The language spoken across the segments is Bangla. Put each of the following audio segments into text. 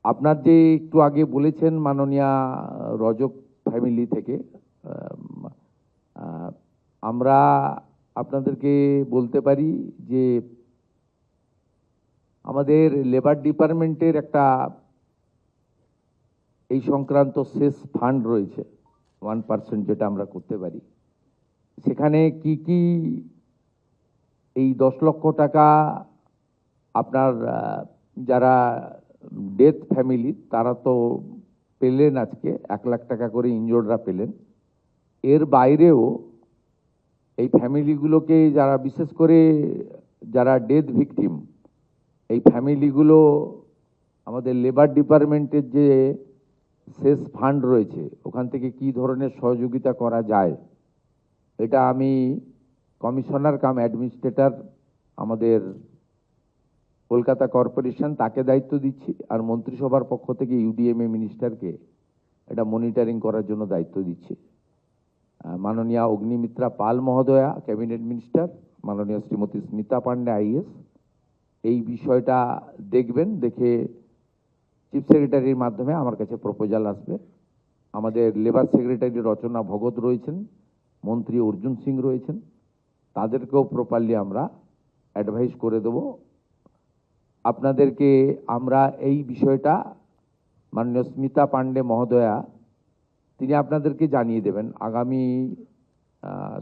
আপনার যে একটু আগে বলেছেন মাননীয়া রজক ফ্যামিলি থেকে, আমরা আপনাদেরকে বলতে পারি যে আমাদের লেবার ডিপার্টমেন্টের একটা এই সংক্রান্ত শেষ ফান্ড রয়েছে 1%, যেটা আমরা করতে পারি। সেখানে কি কি এই 10 লক্ষ টাকা আপনার যারা ডেথ ফ্যামিলি তারা তো পেলেন, আজকে 1 লাখ টাকা করে ইনজোর্ডরা পেলেন। এর বাইরেও এই ফ্যামিলিগুলোকে যারা, বিশেষ করে যারা ডেথ ভিকটিম, এই ফ্যামিলিগুলো আমাদের লেবার ডিপার্টমেন্টের যে শেষ ফান্ড রয়েছে ওখান থেকে কি ধরনের সহযোগিতা করা যায়, এটা আমি কমিশনার কাম অ্যাডমিনিস্ট্রেটর আমাদের কলকাতা কর্পোরেশন তাকে দায়িত্ব দিচ্ছি, আর মন্ত্রিসভার পক্ষ থেকে ইউডিএমএ মিনিস্টারকে এটা মনিটরিং করার জন্য দায়িত্ব দিচ্ছি। মাননীয়া অগ্নিমিত্রা পাল মহোদয়া ক্যাবিনেট মিনিস্টার, মাননীয় শ্রীমতী স্মিতা পান্ডে আইএস এই বিষয়টা দেখবেন। দেখে চিফ সেক্রেটারির মাধ্যমে আমার কাছে প্রপোজাল আসবে। আমাদের লেবার সেক্রেটারি রচনা ভগত রয়েছেন, মন্ত্রী অর্জুন সিং রয়েছেন, তাদেরকেও প্রপারলি আমরা অ্যাডভাইস করে দেব। আপনাদেরকে আমরা এই বিষয়টা মাননীয় স্মিতা পান্ডে মহোদয়া তিনি আপনাদেরকে জানিয়ে দেবেন আগামী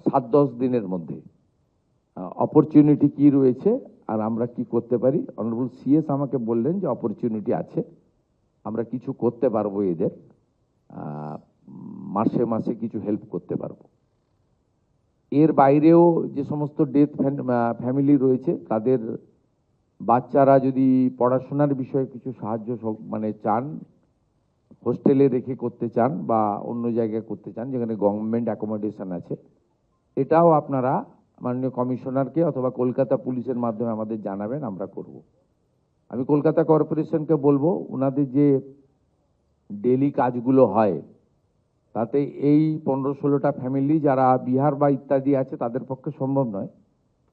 7-10 দিনের মধ্যে অপরচুনিটি কি রয়েছে আর আমরা কি করতে পারি। অনারেবল সিএস আমাকে বললেন যে অপরচুনিটি আছে, আমরা কিছু করতে পারবো, এদের মাসে মাসে কিছু হেল্প করতে পারবো। এর বাইরেও যে সমস্ত ডেথ ফ্যামিলি রয়েছে তাদের বাচ্চারা যদি পড়াশোনার বিষয়ে কিছু সাহায্য মানে চান, হোস্টেলে রেখে করতে চান বা অন্য জায়গায় করতে চান যেখানে গভর্নমেন্ট অ্যাকোমোডেশন আছে, এটাও আপনারা মাননীয় কমিশনারকে অথবা কলকাতা পুলিশের মাধ্যমে আমাদের জানাবেন, আমরা করব। আমি কলকাতা কর্পোরেশনকে বলবো ওনাদের যে ডেলি কাজগুলো হয় তাতে এই 15-16টা ফ্যামিলি যারা বিহার বা ইত্যাদি আছে তাদের পক্ষে সম্ভব নয়।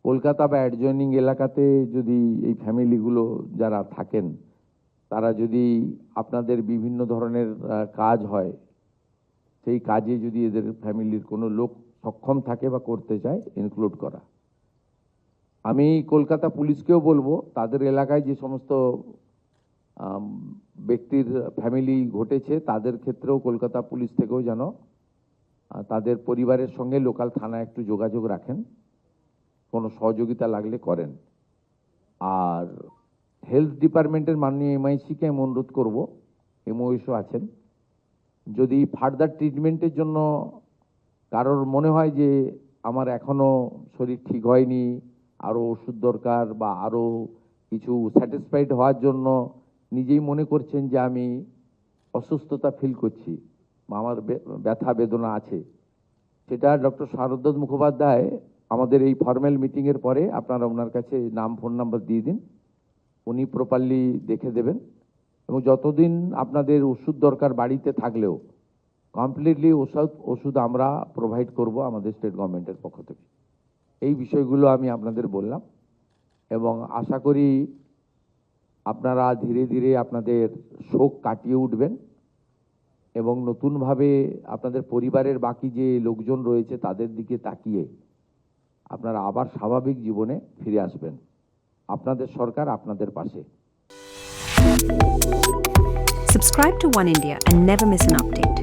কলকাতা বা অ্যাডজয়নিং এলাকাতে যদি এই ফ্যামিলিগুলো যারা থাকেন তারা যদি আপনাদের বিভিন্ন ধরনের কাজ হয়, সেই কাজে যদি এদের ফ্যামিলির কোনো লোক সক্ষম থাকে বা করতে চায়, ইনক্লুড করা। আমি কলকাতা পুলিশকেও বলবো তাদের এলাকায় যে সমস্ত ব্যক্তির ফ্যামিলি ঘটেছে তাদের ক্ষেত্রেও কলকাতা পুলিশ থেকেও যেন তাদের পরিবারের সঙ্গে লোকাল থানায় একটু যোগাযোগ রাখেন, কোনো সহযোগিতা লাগলে করেন। আর হেলথ ডিপার্টমেন্টের মাননীয় এমআইসিকে আমি অনুরোধ করবো, এমওএসও আছেন, যদি ফার্দার ট্রিটমেন্টের জন্য কারোর মনে হয় যে আমার এখনও শরীর ঠিক হয়নি, আরও ওষুধ দরকার বা আরও কিছু স্যাটিসফাইড হওয়ার জন্য নিজেই মনে করছেন যে আমি অসুস্থতা ফিল করছি বা আমার ব্যথা বেদনা আছে, সেটা ডক্টর শারদ্বত মুখোপাধ্যায় আমাদের এই ফর্মাল মিটিংয়ের পরে আপনারা ওনার কাছে নাম ফোন নাম্বার দিয়ে দিন, উনি প্রপারলি দেখে দেবেন। এবং যতদিন আপনাদের ওষুধ দরকার বাড়িতে থাকলেও কমপ্লিটলি ওষুধ আমরা প্রোভাইড করব আমাদের স্টেট গভর্নমেন্টের পক্ষ থেকে। এই বিষয়গুলো আমি আপনাদের বললাম এবং আশা করি আপনারা ধীরে ধীরে আপনাদের শোক কাটিয়ে উঠবেন এবং নতুনভাবে আপনাদের পরিবারের বাকি যে লোকজন রয়েছে তাদের দিকে তাকিয়ে আপনারা আবার স্বাভাবিক জীবনে ফিরে আসবেন। আপনাদের সরকার আপনাদের পাশে। Subscribe to One India and never miss an update.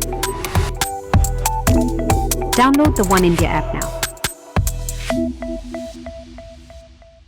Download the One India app now.